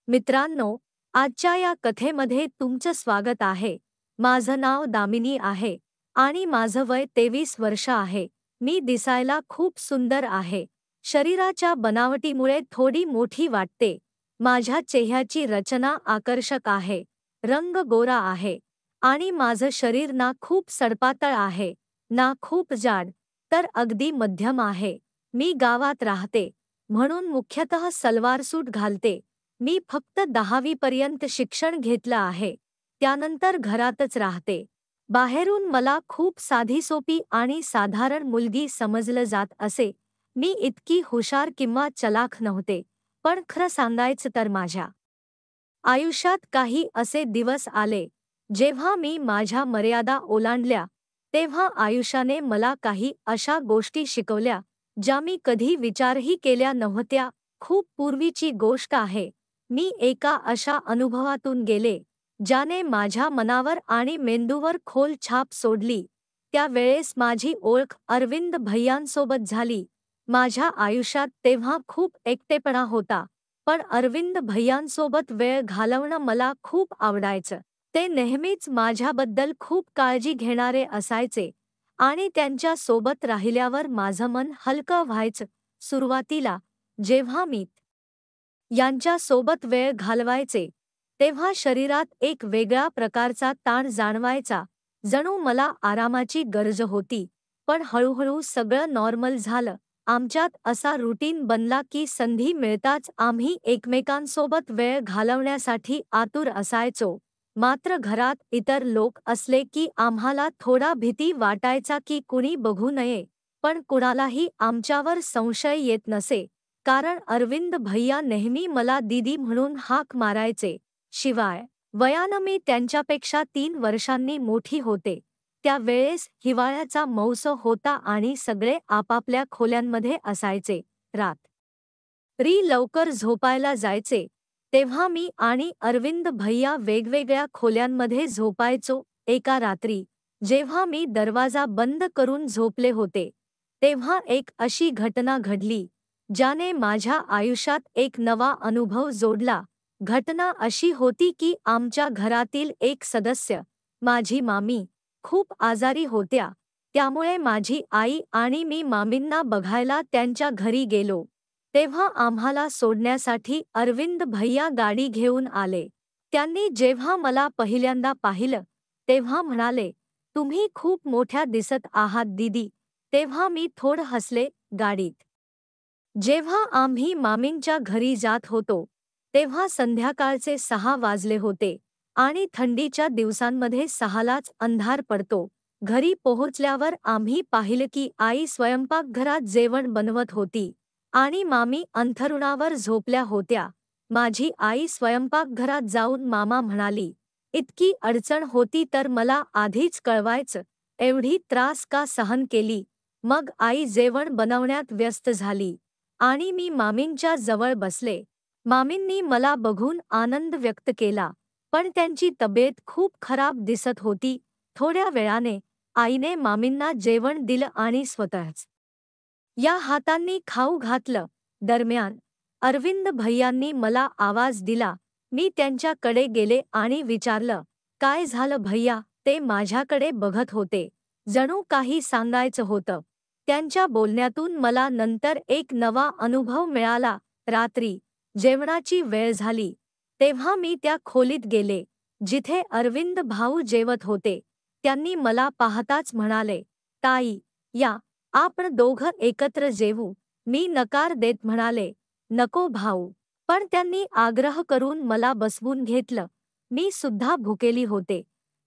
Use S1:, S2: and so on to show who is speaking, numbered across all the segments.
S1: मित्रांनो, आजच्या या कथेमध्ये तुमचं स्वागत आहे. माझं नाव दामिनी आहे आणि माझं वय 23 वर्ष आहे. मी दिसायला खूप सुंदर आहे. शरीराच्या बनावटीमुळे थोडी मोठी वाटते. माझ्या चेहऱ्याची रचना आकर्षक आहे. रंग गोरा आहे आणि माझं शरीर ना खूप सडपातळ आहे, ना खूप जाड, तर अगदी मध्यम आहे. मी गावात राहते, म्हणून मुख्यतः सलवार सूट घालते. मी फक्त 10वी पर्यंत शिक्षण घेतलं आहे. त्यानंतर घरातच राहते. बाहेरून मला खूप साधीसोपी आणि साधारण मुलगी समजलं जात असे. मी इतकी हुशार किंवा चलाख नव्हते, पण खरं सांगायचं तर माझ्या आयुष्यात काही असे दिवस आले, जेव्हा मी माझ्या मर्यादा ओलांडल्या. तेव्हा आयुष्याने मला काही अशा गोष्टी शिकवल्या, ज्या मी कधी विचारही केल्या नव्हत्या. खूप पूर्वीची गोष्ट आहे. मी एका अशा अनुभवातून गेले, ज्याने माझ्या मनावर आणि मेंदूवर खोल छाप सोडली. त्या वेळेस माझी ओळख अरविंद भैयांसोबत झाली. माझ्या आयुष्यात तेव्हा खूप एकटेपणा होता, पण अरविंद भैयांसोबत वेळ घालवणं मला खूप आवडायचं. ते नेहमीच माझ्याबद्दल खूप काळजी घेणारे असायचे आणि त्यांच्या सोबत राहिल्यावर माझं मन हलकं व्हायचं. सुरुवातीला जेव्हा मी यांच्या सोबत वेळ घालवायचे, तेव्हा शरीरात एक वेगळ्या प्रकारचा ताण जाणवायचा, जणू मला आरामाची गरज होती. पण हळूहळू सगळं नॉर्मल झालं. आमच्यात असा रुटीन बनला की संधी मिळताच आम्ही एकमेकांसोबत वेळ घालवण्यासाठी आतुर असायचो. मात्र घरात इतर लोक असले की आम्हाला थोडा भीती वाटायचा की कुणी बघू नये. पण कुणालाही आमच्यावर संशय येत नसे, कारण अरविंद भैया नेहमी मला दीदी म्हणून हाक मारायचे. शिवाय वयानं मी त्यांच्यापेक्षा 3 वर्षांनी मोठी होते. त्या वेळेस हिवाळ्याचा मौसम होता आणि सगळे आपापल्या खोल्यांमध्ये असायचे. रात्री लवकर झोपायला जायचे, तेव्हा मी आणि अरविंद भैया वेगवेगळ्या खोल्यांमध्ये झोपायचो. एका रात्री जेव्हा मी दरवाजा बंद करून झोपले होते, तेव्हा एक अशी घटना घडली, ज्याने माझ्या आयुष्यात एक नवा अनुभव जोडला. घटना अशी होती की आमच्या घरातील एक सदस्य, माझी मामी, खूप आजारी होत्या. त्यामुळे माझी आई आणि मी मामींना बघायला त्यांच्या घरी गेलो. तेव्हा आम्हाला सोडण्यासाठी अरविंद भैया गाडी घेऊन आले. त्यांनी जेव्हा मला पहिल्यांदा पाहिलं, तेव्हा म्हणाले, "तुम्ही खूप मोठ्या दिसत आहात दीदी." तेव्हा मी थोडं हसले. गाडीत जेव्हा आम्ही मामींच्या घरी जात होतो, तेव्हा संध्याकाळचे 6 वाजले होते आणि थंडीच्या दिवसांमध्ये 6लाच अंधार पडतो. घरी पोहोचल्यावर आम्ही पाहिलं की आई स्वयंपाकघरात जेवण बनवत होती आणि मामी अंथरुणावर झोपल्या होत्या. माझी आई स्वयंपाकघरात जाऊन मामा म्हणाली, "इतकी अडचण होती तर मला आधीच कळवायचं. एवढी त्रास का सहन केली?" मग आई जेवण बनवण्यात व्यस्त झाली आणि मी मामींच्या जवळ बसले. मामींनी मला बघून आनंद व्यक्त केला, पण त्यांची तब्येत खूप खराब दिसत होती. थोड्या वेळाने आईने मामींना जेवण दिलं आणि स्वतःच या हातांनी खाऊ घातलं. दरम्यान अरविंद भैयांनी मला आवाज दिला. मी त्यांच्याकडे गेले आणि विचारलं, "काय झालं भैया?" ते माझ्याकडे बघत होते, जणू काही सांगायचं होतं. त्यांच्या बोलण्यातून मला नंतर एक नवा अनुभव मिळाला. रात्री जेवणाची वेळ झाली, तेव्हा मी त्या खोलीत गेले, जिथे अरविंद भाऊ जेवत होते. त्यांनी मला पाहताच म्हणाले, "ताई, या, आपण दोघं एकत्र जेवू." मी नकार देत म्हणाले, "नको भाऊ." पण त्यांनी आग्रह करून मला बसवून घेतलं. मी सुद्धा भुकेली होते,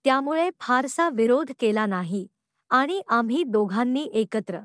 S1: त्यामुळे फारसा विरोध केला नाही आणि आम्ही दोघांनी एकत्र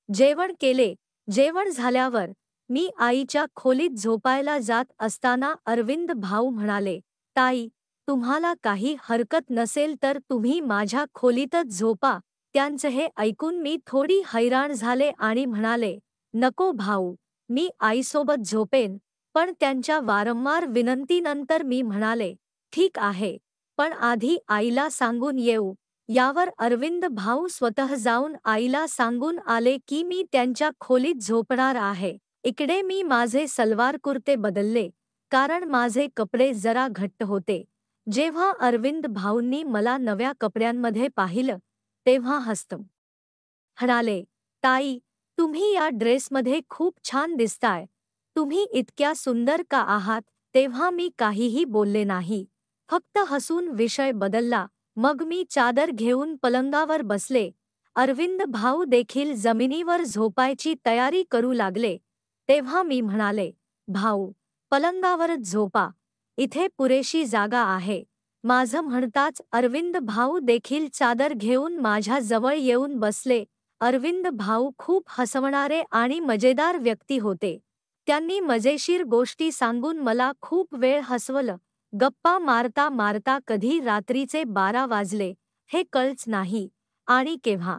S1: जेवण केले. जेवण झाल्यावर मी आईच्या खोलीत झोपायला जात असताना अरविंद भाऊ म्हणाले, "ताई, तुम्हाला काही हरकत नसेल तर तुम्ही माझ्या खोलीतच झोपा." त्यांचं हे ऐकून मी थोडी हैराण झाले आणि म्हणाले, "नको भाऊ, मी आईसोबत झोपेन." पण त्यांच्या वारंवार विनंतीनंतर मी म्हणाले, "ठीक आहे, पण आधी आईला सांगून येऊ." यावर अरविंद भाऊ स्वतः जाऊन आईला सांगून आले की मी त्यांच्या खोलीत झोपणार आहे. इकडे मी माझे सलवार कुर्ते बदलले कारण माझे कपडे जरा घट्ट होते. जेव्हा अरविंद भाऊंनी मला नव्या कपड्यांमध्ये पाहिलं, तेव्हा म्हणाले, "ताई, तुम्ही या ड्रेसमध्ये खूप छान दिसताय. तुम्ही इतक्या सुंदर का आहात?" तेव्हा मी काहीही बोलले नाही. फक्त हसून विषय बदलला. मग मी चादर घेऊन पलंगावर बसले. अरविंद भाऊ देखील जमिनीवर झोपायची तयारी करू लागले. तेव्हा मी म्हणाले, "भाऊ, पलंगावरच झोपा. इथे पुरेशी जागा आहे." माझं म्हणताच अरविंद भाऊ देखील चादर घेऊन माझ्या जवळ येऊन बसले. अरविंद भाऊ खूप हसवणारे आणि मजेदार व्यक्ती होते. त्यांनी मजेशीर गोष्टी सांगून मला खूप वेळ हसवलं. गप्पा मारता मारता कधी रात्रीचे 12 वाजले हे कळच नाही. आणि केव्हा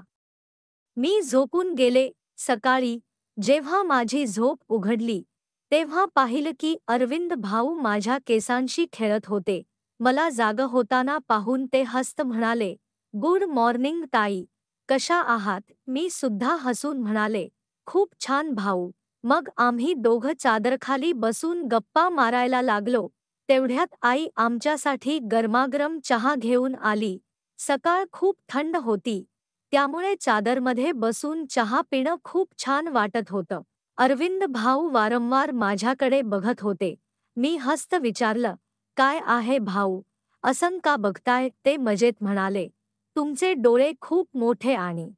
S1: मी झोपून गेले. सकाळी जेव्हा माझी झोप उघडली, तेव्हा पाहिलं की अरविंद भाऊ माझ्या केसांशी खेळत होते. मला जागं होताना पाहून ते हसत म्हणाले, "गुड मॉर्निंग ताई, कशा आहात?" मी सुद्धा हसून म्हणाले, "खूप छान भाऊ." मग आम्ही दोघं चादरखाली बसून गप्पा मारायला लागलो. तेवढ्यात आई आमच्यासाठी गरमागरम चहा घेऊन आली. सकाळ खूप थंड होती, त्यामुळे चादरमध्ये बसून चहा पिणं खूप छान वाटत होतं. अरविंद भाऊ वारंवार माझ्याकडे बघत होते. मी हसत विचारलं, "काय आहे भाऊ, असं का बघताय?" ते मजेत म्हणाले, "तुमचे डोळे खूप मोठे आणि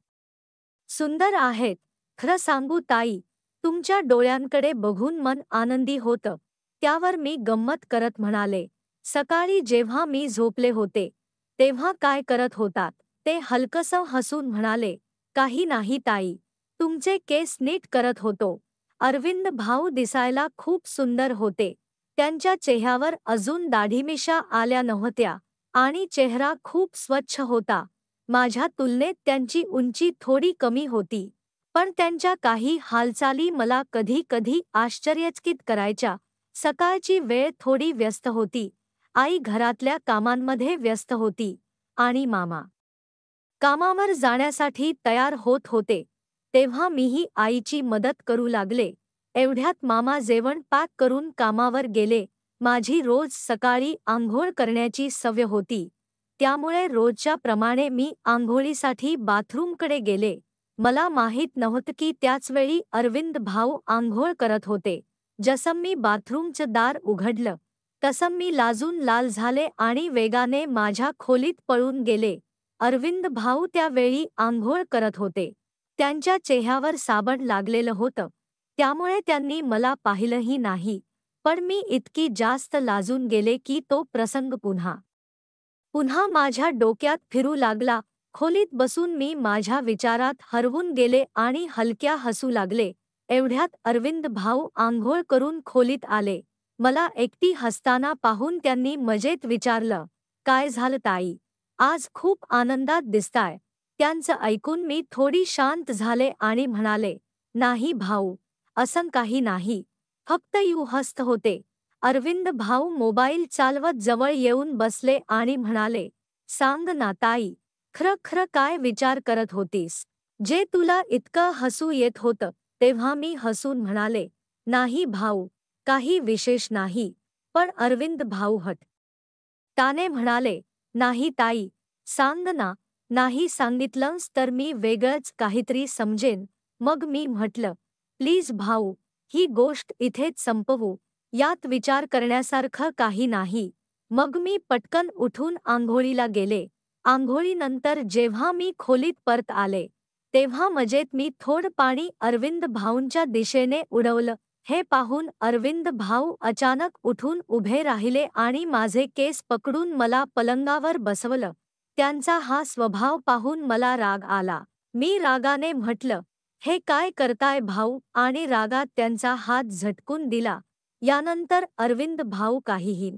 S1: सुंदर आहेत. खरं सांगू ताई, तुमच्या डोळ्यांकडे बघून मन आनंदी होतं." त्यावर मी गंमत करत म्हणाले, "सकाळी जेव्हा मी झोपले होते, तेव्हा काय करत होतात?" ते हलकसं हसून म्हणाले, "काही नाही ताई, तुमचे केस नीट करत होतो." अरविंद भाऊ दिसायला खूप सुंदर होते. त्यांच्या चेहऱ्यावर अजून दाढीमिशा आल्या नव्हत्या आणि चेहरा खूप स्वच्छ होता. माझ्या तुलनेत त्यांची उंची थोडी कमी होती, पण त्यांच्या काही हालचाली मला कधी-कधी आश्चर्यचकित करायच्या. सकाळची वेळ थोडी व्यस्त होती. आई घरातल्या कामांमध्ये व्यस्त होती आणि मामा कामावर जाण्यासाठी तयार होत होते. तेव्हा मीही आईची मदत करू लागले. एवढ्यात मामा जेवण पॅक करून कामावर गेले. माझी रोज सकाळी आंघोळ करण्याची सवय होती, त्यामुळे रोजच्या प्रमाणे मी आंघोळीसाठी बाथरूमकडे गेले. मला माहीत नव्हतं की त्याच वेळी अरविंद भाऊ आंघोळ करत होते. जसं मी बाथरूमचं दार उघडलं, तसं मी लाजून लाल झाले आणि वेगाने माझ्या खोलीत पळून गेले. अरविंद भाऊ त्यावेळी आंघोळ करत होते. त्यांच्या चेहऱ्यावर साबण लागलेलं होतं, त्यामुळे त्यांनी मला पाहिलंही नाही. पण मी इतकी जास्त लाजून गेले की तो प्रसंग पुन्हा पुन्हा माझ्या डोक्यात फिरू लागला. खोलीत बसून मी माझ्या विचारात हरवून गेले आणि हलक्या हसू लागले. एवढ्यात अरविंद भाऊ आंघोळ करून खोलीत आले. मला एकटी हसताना पाहून त्यांनी मजेत विचारलं, "काय झालं ताई? आज खूप आनंदात दिसताय." त्यांचं ऐकून मी थोडी शांत झाले आणि म्हणाले, "नाही भाऊ, असं काही नाही. फक्त हसत होते." अरविंद भाऊ मोबाईल चालवत जवळ येऊन बसले आणि म्हणाले, "सांग ना ताई, खरं खरं काय विचार करत होतीस, जे तुला इतकं हसू येत होतं?" तेव्हा मी हसून म्हणाले, "नाही भाऊ, काही विशेष नाही." पण अरविंद भाऊ ताने म्हणाले, "नाही ताई, सांग ना." नाही सांगितलंस तर मी वेगळंच काहीतरी समजेन. मग मी म्हटलं, "प्लीज भाऊ, ही गोष्ट इथेच संपवू. यात विचार करण्यासारखं काही नाही." मग मी पटकन उठून आंघोळीला गेले. आंघोळीनंतर जेव्हा मी खोलीत परत आले, तेव्हा मजेत मी थोडं पाणी अरविंद भाऊंच्या दिशेने उडवलं. हे पाहून अरविंद भाऊ अचानक उठून उभे राहिले आणि माझे केस पकडून मला पलंगावर बसवलं. त्यांचा हा स्वभाव पाहून मला राग आला. मी रागाने म्हटलं, "हे काय करताय भाऊ?" आणि रागात त्यांचा हात झटकून दिला. यानंतर अरविंद भाऊ काहीही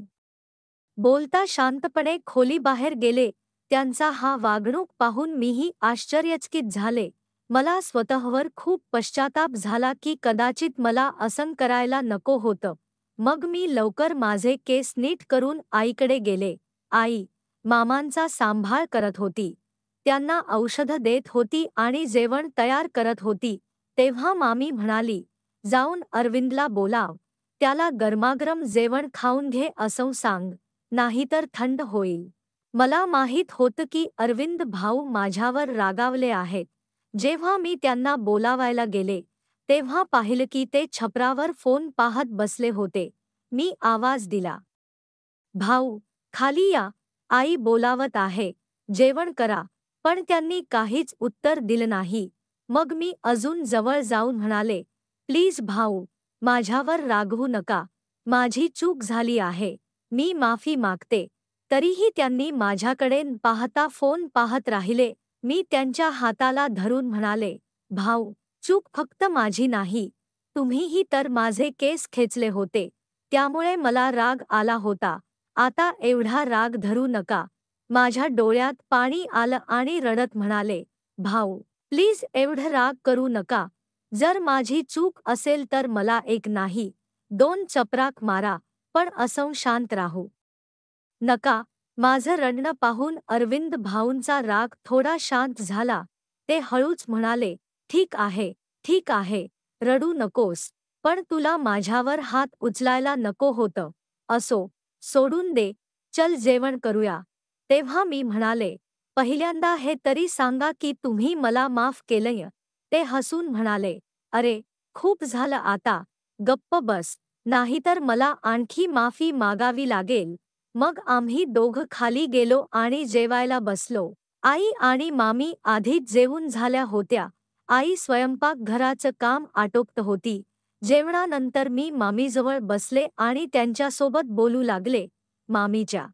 S1: बोलता शांतपणे खोलीबाहेर गेले. त्यांचा हा वागणूक पाहून मीही आश्चर्यचकित झाले. मला स्वतःवर खूप पश्चाताप झाला की कदाचित मला असं करायला नको होतं. मग मी लवकर माझे केस नीट करून आईकडे गेले. आई मामांचा सांभाळ करत होती. त्यांना औषधं देत होती आणि जेवण तयार करत होती. तेव्हा मामी म्हणाली, "जाऊन अरविंदला बोलाव, त्याला गरमागरम जेवण खाऊन घे असं सांग, नाहीतर थंड होईल. मला माहीत होतं की अरविंद भाऊ माझ्यावर रागावले आहेत. जेव्हा मी त्यांना बोलावायला गेले, तेव्हा पाहिलं की ते छपरावर फोन पाहत बसले होते. मी आवाज दिला, भाऊ, खाली या, आई बोलावत आहे, जेवण करा. पण त्यांनी काहीच उत्तर दिलं नाही. मग मी अजून जवळ जाऊन म्हणाले, प्लीज भाऊ, माझ्यावर रागवू नका. माझी चूक झाली आहे. मी माफी मागते. तरीही त्यांनी माझ्याकडे पाहता फोन पाहत राहिले. मी त्यांच्या हाताला धरून म्हणाले, भाऊ, चूक फक्त माझी नाही. तुम्हीही तर माझे केस खेचले होते. त्यामुळे मला राग आला होता. आता एवढा राग धरू नका. माझ्या डोळ्यात पाणी आलं आणि रडत म्हणाले, भाऊ, प्लीज एवढं राग करू नका. जर माझी चूक असेल तर मला एक नाही, दोन चपराक मारा, पण असं शांत राहू नका. माझं रडणं पाहून अरविंद भाऊंचा राग थोडा शांत झाला. ते हळूच म्हणाले, ठीक आहे, ठीक आहे, रडू नकोस. पण तुला माझ्यावर हात उचलायला नको होतं. असो, सोडून दे, चल जेवण करूया. तेव्हा मी म्हणाले, पहिल्यांदा हे तरी सांगा की तुम्ही मला माफ केलंय. ते हसून म्हणाले, अरे, खूप झालं आता, गप्प बस, नाहीतर मला आणखी माफी मागावी लागेल. मग आम्ही दोघं खाली गेलो आणि जेवायला बसलो. आई आणि मामी आधीच जेवून झाल्या होत्या. आई स्वयंपाकघराचं काम आटोपत होती. जेवणानंतर मी मामीजवळ बसले आणि त्यांच्यासोबत बोलू लागले. मामीच्या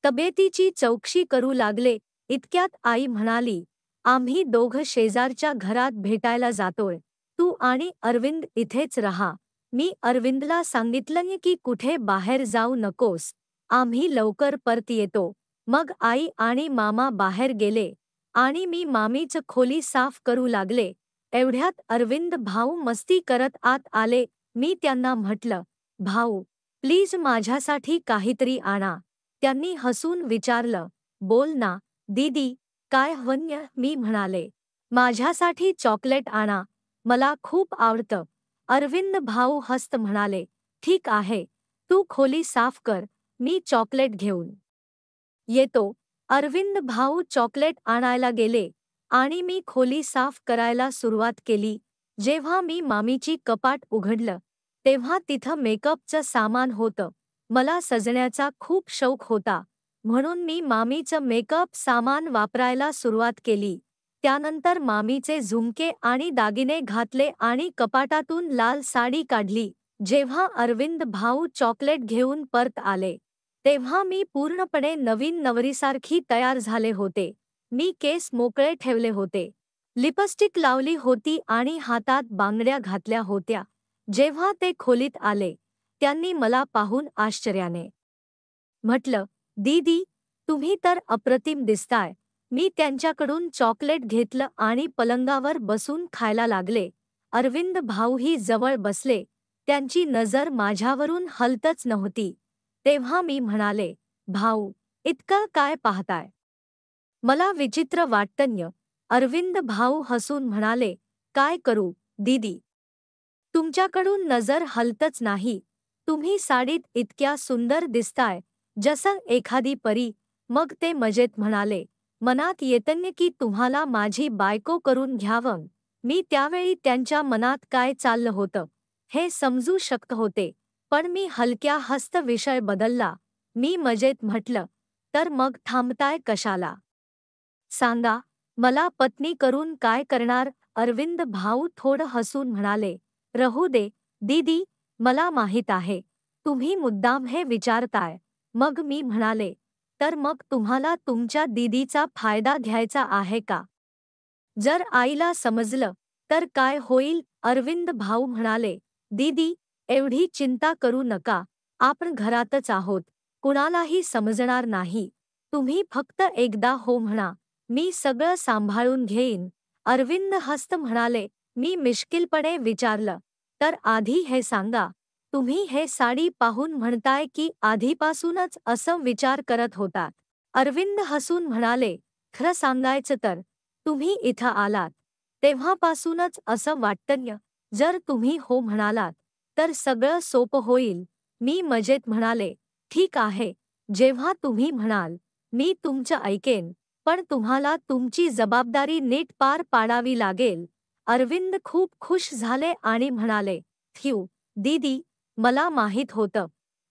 S1: तब्येतीची चौकशी करू लागले. इतक्यात आई म्हणाली, आम्ही दोघं शेजारच्या घरात भेटायला जातोय. तू आणि अरविंद इथेच राहा. मी अरविंदला सांगितलं की कुठे बाहेर जाऊ नकोस. आम्ही लवकर परत येतो. मग आई आणि मामा बाहेर गेले आणि मी मामीचं खोली साफ करू लागले. एवढ्यात अरविंद भाऊ मस्ती करत आत आले. मी त्यांना म्हटलं, भाऊ, प्लीज माझ्यासाठी काहीतरी आणा. त्यांनी हसून विचारलं, बोल ना दीदी, काय हवंय? मी म्हणाले, माझ्यासाठी चॉकलेट आणा, मला खूप आवडतं. अरविंद भाऊ हसत म्हणाले, ठीक आहे, तू खोली साफ कर, मी चॉकलेट घेऊन येतो. अरविंद भाऊ चॉकलेट आणायला गेले आणि मी खोली साफ करायला सुरुवात केली. जेव्हा मी मामीची कपाट उघडलं, तेव्हा तिथं मेकअपचं सामान होतं. मला सजण्याचा खूप शौक होता, म्हणून मी मामीचं मेकअप सामान वापरायला सुरुवात केली. त्यानंतर मामीचे झुमके आणि दागिने घातले आणि कपाटातून लाल साडी काढली. जेव्हा अरविंद भाऊ चॉकलेट घेऊन परत आले, तेव्हा मी पूर्णपणे नवीन नवरीसारखी तयार झाले होते. मी केस मोकळे ठेवले होते, लिपस्टिक लावली होती आणि हातात बांगड्या घातल्या होत्या. जेव्हा ते खोलीत आले, त्यांनी मला पाहून आश्चर्याने म्हटलं, दीदी, तुम्ही तर अप्रतिम दिसताय. मी त्यांच्याकडून चॉकलेट घेतलं आणि पलंगावर बसून खायला लागले. अरविंद भाऊही जवळ बसले. त्यांची नजर माझ्यावरून हलतच नव्हती. तेव्हा मी म्हणाले, भाऊ, इतकं काय पाहताय? मला विचित्र वाटतंय. अरविंद भाऊ हसून म्हणाले, काय करू दीदी, तुमच्याकडून नजर हलतच नाही. तुम्ही साडीत इतक्या सुंदर दिसताय, जसं एखादी परी. मग ते मजेत म्हणाले, मनात येतंय की तुम्हाला माझी बायको करून घ्यावं. मी त्यावेळी त्यांच्या मनात काय चाललं होतं हे समजू शकत होते, पण मी हलक्या हस्त विषय बदलला. मी मजेत म्हटलं, तर मग थांबताय कशाला? सांगा, मला पत्नी करून काय करणार? अरविंद भाऊ थोडं हसून म्हणाले, रहू दे दीदी, मला माहीत आहे, तुम्ही मुद्दाम हे विचारताय. मग मी म्हणाले, तर मग तुम्हाला तुमच्या दीदीचा फायदा घ्यायचा आहे का? जर आईला समजलं तर काय होईल? अरविंद भाऊ म्हणाले, दीदी, एवढी चिंता करू नका, आपण घरातच आहोत, कुणालाही समजणार नाही. तुम्ही फक्त एकदा हो म्हणा, मी सगळं सांभाळून घेईन. अरविंद हस्त म्हणाले. मी मिश्किलपणे विचारलं, तर आधी हे सांगा, तुम्ही हे साडी पाहून म्हणताय की आधीपासूनच असं विचार करत होतात? अरविंद हसून म्हणाले, खरं सांगायचं तर तुम्ही इथं आलात तेव्हापासूनच असं वाटतंय. जर तुम्ही हो म्हणालात तर सगळं सोपं होईल. मी मजेत म्हणाले, ठीक आहे, जेव्हा तुम्ही म्हणाल, मी तुमचं ऐकेन, पण तुम्हाला तुमची जबाबदारी नीट पार पाडावी लागेल. अरविंद खूप खुश झाले आणि म्हणाले, थ्यू, दीदी, मला माहीत होतं.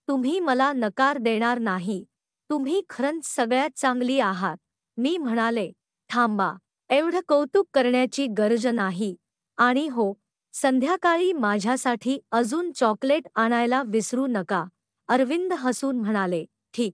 S1: तुम्ही मला नकार देणार नाही. तुम्ही खरंच सगळ्यात चांगली आहात. मी म्हणाले, थांबा, एवढं कौतुक करण्याची गरज नाही. आणि हो, संध्याकाळी माझ्यासाठी अजून चॉकलेट आणायला विसरू नका. अरविंद हसून म्हणाले, ठीक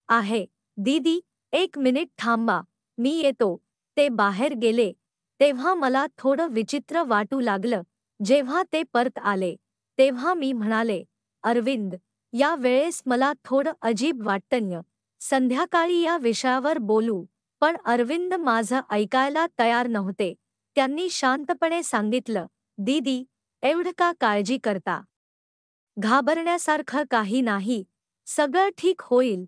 S1: आहे, दीदी, एक मिनिट थांबा, मी येतो. ते बाहेर गेले. तेव्हा मला थोडं विचित्र वाटू लागलं. जेव्हा ते परत आले, तेव्हा मी म्हणाले, अरविंद, या वेळेस मला थोडं अजीब वाटतंय. संध्याकाळी या विषयावर बोलू. पण अरविंद माझं ऐकायला तयार नव्हते. त्यांनी शांतपणे सांगितलं, दीदी, एवढं का काळजी करता? घाबरण्यासारखं काही नाही. सगळं ठीक होईल.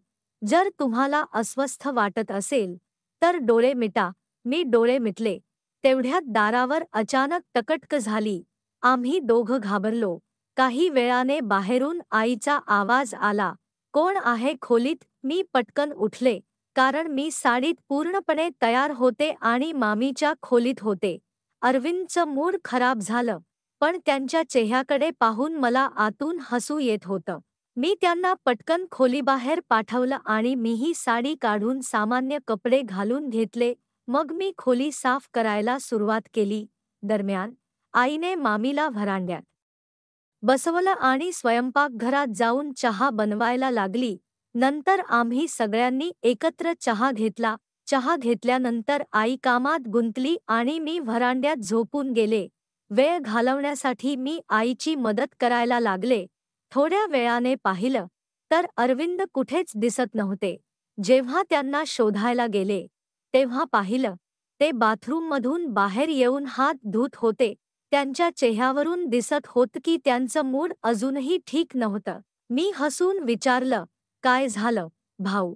S1: जर तुम्हाला अस्वस्थ वाटत असेल, तर डोळे मिटा. मी डोळे मिटले. तेवढ्यात दारावर अचानक टकटक झाली. आम्ही दोघं घाबरलो. काही वेळाने बाहेरून आईचा आवाज आला. कोण आहे खोलीत? मी पटकन उठले, कारण मी साडीत पूर्णपणे तयार होते आणि मामीच्या खोलीत होते. अरविंदचं मूड खराब झालं, पण त्यांच्या चेहऱ्याकडे पाहून मला आतून हसू येत होतं. मी त्यांना पटकन खोलीबाहेर पाठवलं आणि मीही साडी काढून सामान्य कपडे घालून घेतले. मग मी खोली साफ करायला सुरुवात केली. दरम्यान आईने मामीला व्हरांड्यात बसवलं आणि स्वयंपाकघरात जाऊन चहा बनवायला लागली. नंतर आम्ही सगळ्यांनी एकत्र चहा घेतला. चहा घेतल्यानंतर आई कामात गुंतली आणि मी व्हरांड्यात झोपून गेले. वेळ घालवण्यासाठी मी आईची मदत करायला लागले. थोड्या वेळाने पाहिलं, तर अरविंद कुठेच दिसत नव्हते. जेव्हा त्यांना शोधायला गेले, तेव्हा पाहिलं, ते बाथरूममधून बाहेर येऊन हात धुत होते. त्यांच्या चेहऱ्यावरून दिसत होतं की त्यांचं मूड अजूनही ठीक नव्हतं. मी हसून विचारलं, काय झालं, भाऊ?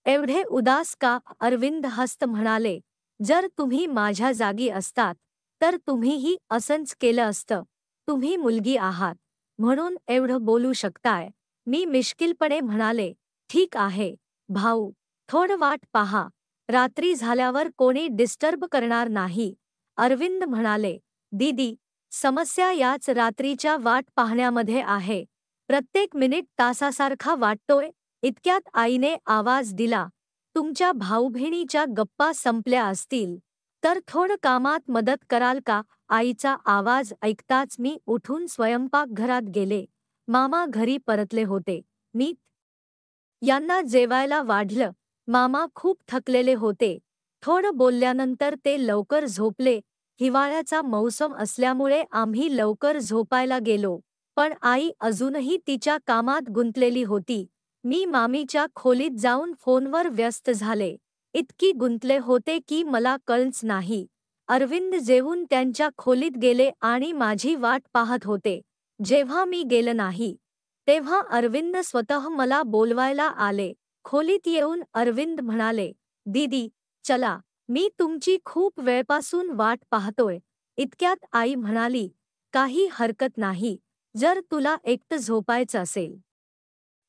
S1: एवढे उदास का? अरविंद हसत म्हणाले, जर तुम्ही माझ्या जागी असतात, तर तुम्हीही असंच केलं असतं. तुम्ही मुलगी आहात, म्हणून एवढं बोलू शकताय. मी मिश्किलपणे म्हणाले, ठीक आहे, भाऊ, थोडं वाट पहा. रात्री झाल्यावर कोणी डिस्टर्ब करणार नाही. अरविंद म्हणाले, दीदी, समस्या याच रात्रीच्या वाट पाहण्यामध्ये आहे. प्रत्येक मिनिट तासासारखा वाटतोय. इतक्यात आईने आवाज दिला, तुमच्या भाऊबहिणीच्या गप्पा संपल्या असतील, तर थोडं कामात मदत कराल का? आईचा आवाज ऐकताच मी उठून स्वयंपाकघरात गेले. मामा घरी परतले होते. मी यांना जेवायला वाढलं. मामा खूप थकलेले होते. थोडं बोलल्यानंतर ते लवकर झोपले. हिवाळ्याचा मौसम असल्यामुळे आम्ही लवकर झोपायला गेलो. पण आई अजूनही तिच्या कामात गुंतलेली होती. मी मामीच्या खोलीत जाऊन फोनवर व्यस्त झाले. इतकी गुंतले होते की मला कळलंच नाही. अरविंद जेवून त्यांच्या खोलीत गेले आणि माझी वाट पाहत होते. जेव्हा मी गेले नाही, तेव्हा अरविंद स्वतः मला बोलवायला आले. खोलीत येऊन अरविंद म्हणाले, दीदी, चला, मी तुमची खूप वेळपासून वाट पाहतोय. इतक्यात आई म्हणाली, काही हरकत नाही. जर तुला एकटं झोपायचं असेल,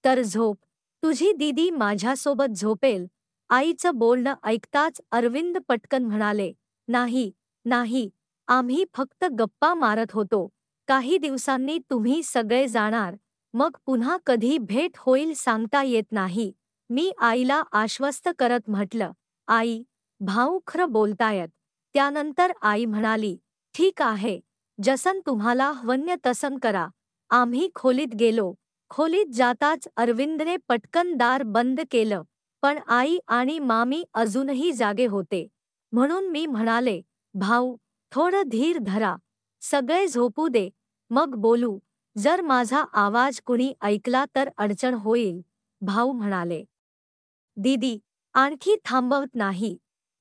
S1: तर झोप. तुझी दीदी माझ्यासोबत झोपेल. आईचं बोलणं ऐकताच अरविंद पटकन म्हणाले, नाही, नाही, आम्ही फक्त गप्पा मारत होतो. काही दिवसांनी तुम्ही सगळे जाणार. मग पुन्हा कधी भेट होईल सांगता येत नाही. मी आईला आश्वस्त करत म्हटलं, आई, भाऊ खरं बोलतायत. त्यानंतर आई म्हणाली, ठीक आहे, जसं तुम्हाला हवं तसं करा. आम्ही खोलीत गेलो. खोलीत जाताच अरविंदने पटकन दार बंद केलं. पण आई आणि मामी अजूनही जागे होते. म्हणून मी म्हणाले, भाऊ, थोडं धीर धरा. सगळे झोपू दे, मग बोलू. जर माझा आवाज कुणी ऐकला तर अडचण होईल. भाऊ म्हणाले, दीदी, आणखी थांबवत नाही.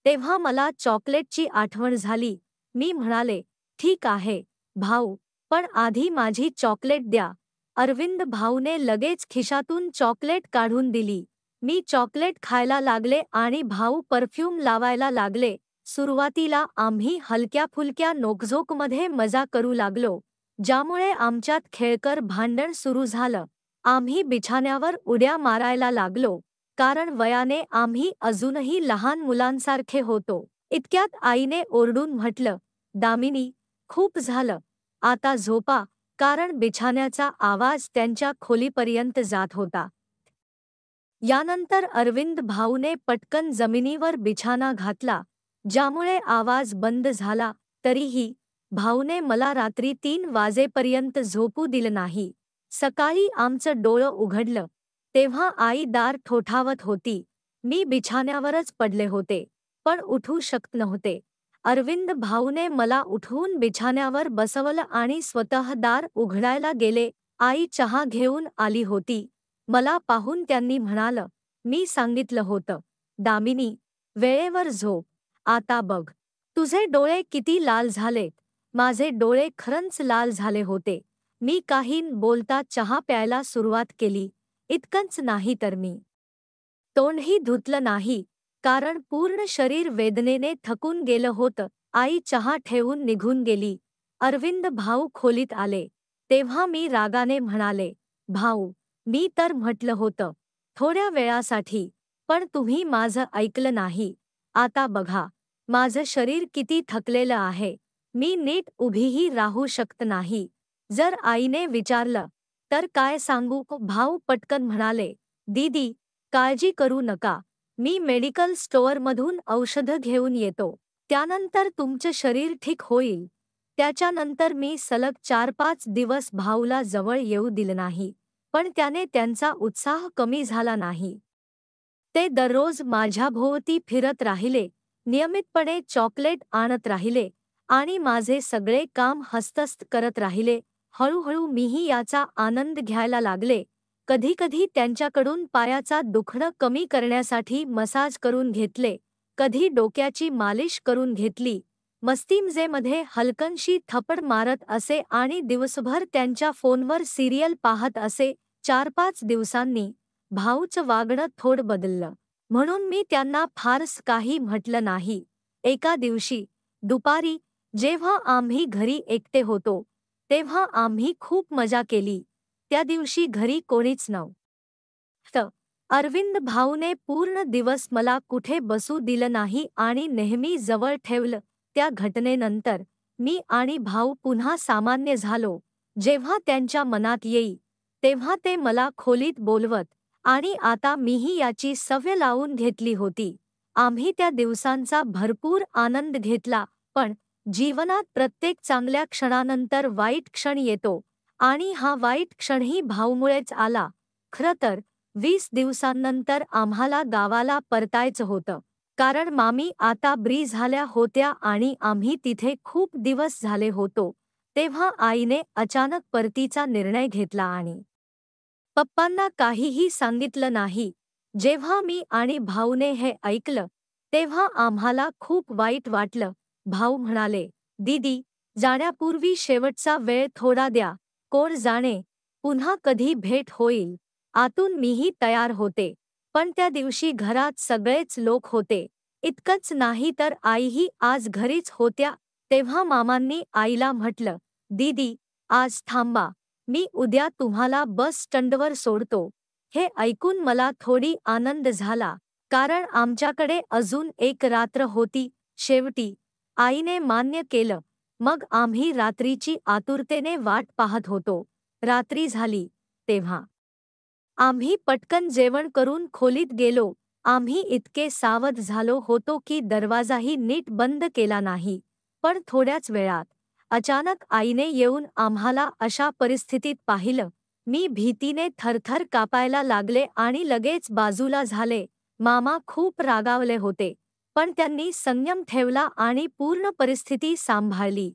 S1: तेव्हा मला चॉकलेटची आठवण झाली. मी म्हणाले, ठीक आहे, भाऊ, पण आधी माझी चॉकलेट द्या. अरविंद भाऊने लगेच खिशातून चॉकलेट काढून दिली. मी चॉकलेट खायला लागले आणि भाऊ परफ्यूम लावायला लागले. सुरुवातीला आम्ही हलक्या फुलक्या नोकझोकमध्ये मजा करू लागलो. ज्यामुळे आमच्यात खेळकर भांडण सुरू झालं. आम्ही बिछाण्यावर उड्या मारायला लागलो, कारण वयाने आम्ही अजूनही लहान मुलांसारखे होतो. इतक्यात आईने ओरडून म्हटलं, दामिनी, खूप झालं, आता झोपा, कारण बिछाण्याचा आवाज त्यांच्या खोलीपर्यंत जात होता. यानंतर अरविंद भाऊने पटकन जमिनीवर बिछाना घातला, ज्यामुळे आवाज बंद झाला. तरीही भाऊने मला रात्री 3 वाजेपर्यंत झोपू दिलं नाही. सकाळी आमचं डोळं उघडलं, तेव्हा आई दार ठोठावत होती. मी बिछाण्यावरच पडले होते, पण उठू शकत नव्हते. अरविंद भाऊने मला उठवून बिछाण्यावर बसवलं आणि स्वतः दार उघडायला गेले. आई चहा घेऊन आली होती. मला पाहून त्यांनी म्हणालं, मी सांगितलं होतं, दामिनी, वेळेवर झोप. आता बघ, तुझे डोळे किती लाल झालेत. माझे डोळे खरंच लाल झाले होते. मी काही न बोलता चहा प्यायला सुरुवात केली. इतकंच नाही तर मी तोंडही धुतलं नाही, कारण पूर्ण शरीर वेदनेने थकून गेलं होतं. आई चहा ठेवून निघून गेली. अरविंद भाऊ खोलीत आले. तेव्हा मी रागाने म्हणाले, भाऊ, मी तर म्हटलं होतं, थोड्या वेळासाठी, पण तुम्ही माझं ऐकलं नाही. आता बघा, माझं शरीर किती थकलेलं आहे. मी नीट उभीही राहू शकत नाही. जर आईने विचारलं तर काय सांगू? भाऊ पटकन म्हणाले, दीदी, काळजी करू नका. मी मेडिकल स्टोअरमधून औषधं घेऊन येतो. त्यानंतर तुमचं शरीर ठीक होईल. त्याच्यानंतर मी सलग 4-5 दिवस भाऊला जवळ येऊ दिलं नाही, पण त्याने त्यांचा उत्साह कमी झाला नाही. ते दररोज माझ्याभोवती फिरत राहिले, नियमितपणे चॉकलेट आणत राहिले आणि माझे सगळे काम हस्तस्थ करत राहिले. हळूहळू मीही याचा आनंद घ्यायला लागले. कधीकधी त्यांच्याकडून पायाचा दुखणं कमी करण्यासाठी मसाज करून घेतले, कधी डोक्याची मालिश करून घेतली. मस्तीमजेमध्ये हलकनशी थपड मारत असे आणि दिवसभर त्यांच्या फोनवर सिरियल पाहत असे. 4-5 दिवसांनी भाऊचं वागणं थोडं बदललं, म्हणून मी त्यांना फारस काही म्हटलं नाही. एका दिवशी दुपारी जेव्हा आम्ही घरी एकटे होतो, तेव्हा आम्ही खूप मजा केली. त्या दिवशी घरी कोणीच नव्हतं. अरविंद भाऊने पूर्ण दिवस मला कुठे बसू दिलं नाही आणि नेहमी जवळ ठेवलं. त्या घटनेनंतर मी आणि भाऊ पुन्हा सामान्य झालो. जेव्हा त्यांच्या मनात येई, तेव्हा ते मला खोलीत बोलवत आणि आता मीही याची सवय लावून घेतली होती. आम्ही त्या दिवसांचा भरपूर आनंद घेतला, पण जीवनात प्रत्येक चांगल्या क्षणानंतर वाईट क्षण येतो आणि हा वाईट क्षणही भाऊमुळेच आला. खरं तर 20 दिवसांनंतर आम्हाला गावाला परतायचं होतं, कारण मामी आता बरी झाल्या होत्या आणि आम्ही तिथे खूप दिवस झाले होतो. तेव्हा आईने अचानक परतीचा निर्णय घेतला आणि पप्पांना काहीही सांगितलं नाही. जेव्हा मी आणि भाऊने हे ऐकलं, तेव्हा आम्हाला खूप वाईट वाटलं. भाऊ म्हणाले, दीदी, जाण्यापूर्वी शेवटचा वेळ थोडा द्या. कोण जाणे, पुन्हा कधी भेट होईल. आतून मीही तयार होते, पण त्या दिवशी घरात सगळेच लोक होते. इतकंच नाही तर आईही आज घरीच होत्या. तेव्हा मामांनी आईला म्हटलं, दीदी, आज थांबा, मी उद्या तुम्हाला बस स्टँडवर सोडतो. हे ऐकून मला थोडी आनंद झाला, कारण आमच्याकडे अजून एक रात्र होती. शेवटी आईने मान्य केलं. मग आम्ही रात्रीची आतुरतेने वाट पाहत होतो. रात्री झाली तेव्हा आम्ही पटकन जेवण करून खोलीत गेलो. आम्ही इतके सावध झालो होतो की दरवाजाही नीट बंद केला नाही. पण थोड्याच वेळात अचानक आईने येऊन आम्हाला अशा परिस्थितीत पाहिलं. मी भीतीने थरथर कापायला लागले आणि लगेच बाजूला झाले. मामा खूप रागावले होते, पण त्यांनी संयम ठेवला आणि पूर्ण परिस्थिती सांभाळली.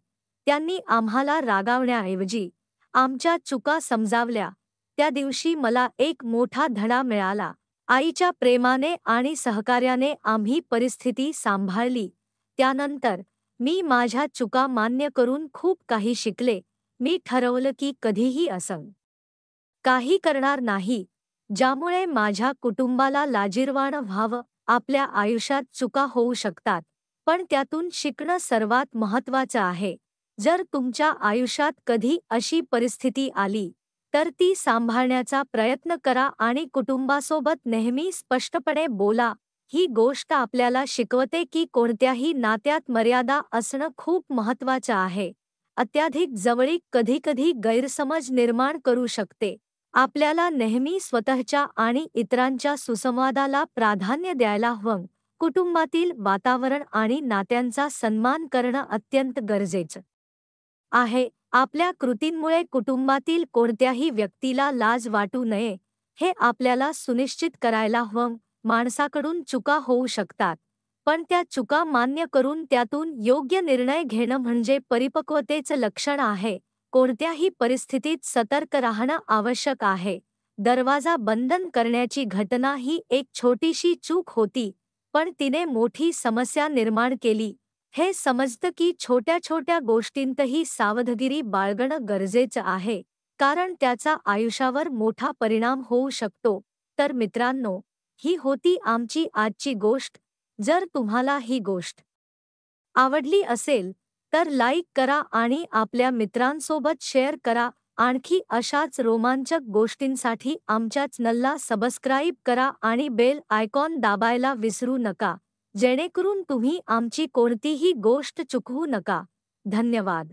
S1: त्यांनी आम्हाला रागावण्याऐवजी आमच्या चुका समजावल्या. त्या दिवशी मला एक मोठा धडा मिळाला. आईच्या प्रेमाने आणि सहकार्याने आम्ही परिस्थिती सांभाळली. त्यानंतर मी माझ्या चुका मान्य करून खूप काही शिकले. मी ठरवलं की कधीही असं काही करणार नाही, ज्यामुळे माझ्या कुटुंबाला लाजिरवाणं व्हावं. आपल्या आयुष्यात चुका होऊ शकतात, पण त्यातून शिकणं सर्वात महत्त्वाचं आहे. जर तुमच्या आयुष्यात कधी अशी परिस्थिती आली, तर ती सांभाळण्याचा प्रयत्न करा आणि कुटुंबासोबत नेहमी स्पष्टपणे बोला. ही गोष्ट आपल्याला शिकवते की कोणत्याही नात्यात मर्यादा असणं खूप महत्त्वाचं आहे. अत्याधिक जवळीक कधीकधी गैरसमज निर्माण करू शकते. आपल्याला नेहमी स्वतःच्या आणि इतरांच्या सुसंवादाला प्राधान्य द्यायला हवं. कुटुंबातील वातावरण आणि नात्यांचा सन्मान करणं अत्यंत गरजेचं आहे. आपल्या कृतींमुळे कुटुंबातील कोणत्याही व्यक्तीला लाज वाटू नये, हे आपल्याला सुनिश्चित करायला हवं. माणसाकडून चुका होऊ शकतात, पण त्या चुका मान्य करून त्यातून योग्य निर्णय घेणं म्हणजे परिपक्वतेचं लक्षण आहे. कोणत्याही परिस्थितीत सतर्क राहणं आवश्यक आहे. दरवाजा बंधन करण्याची घटना ही एक छोटीशी चूक होती, पण तिने मोठी समस्या निर्माण केली. हे समजतं की छोट्या छोट्या गोष्टींतही सावधगिरी बाळगणं गरजेचं आहे, कारण त्याचा आयुष्यावर मोठा परिणाम होऊ शकतो. तर मित्रांनो, ही होती आमची आजची गोष्ट. जर तुम्हाला ही गोष्ट आवडली असेल, तर लाईक करा आणि आपल्या मित्रांसोबत शेअर करा. आणखी अशाच रोमांचक गोष्टींसाठी आमच्या चॅनलला सबस्क्राईब करा आणि बेल आयकॉन दाबायला विसरू नका, जेणेकरून तुम्ही आमची कोणतीही गोष्ट चुकवू नका. धन्यवाद.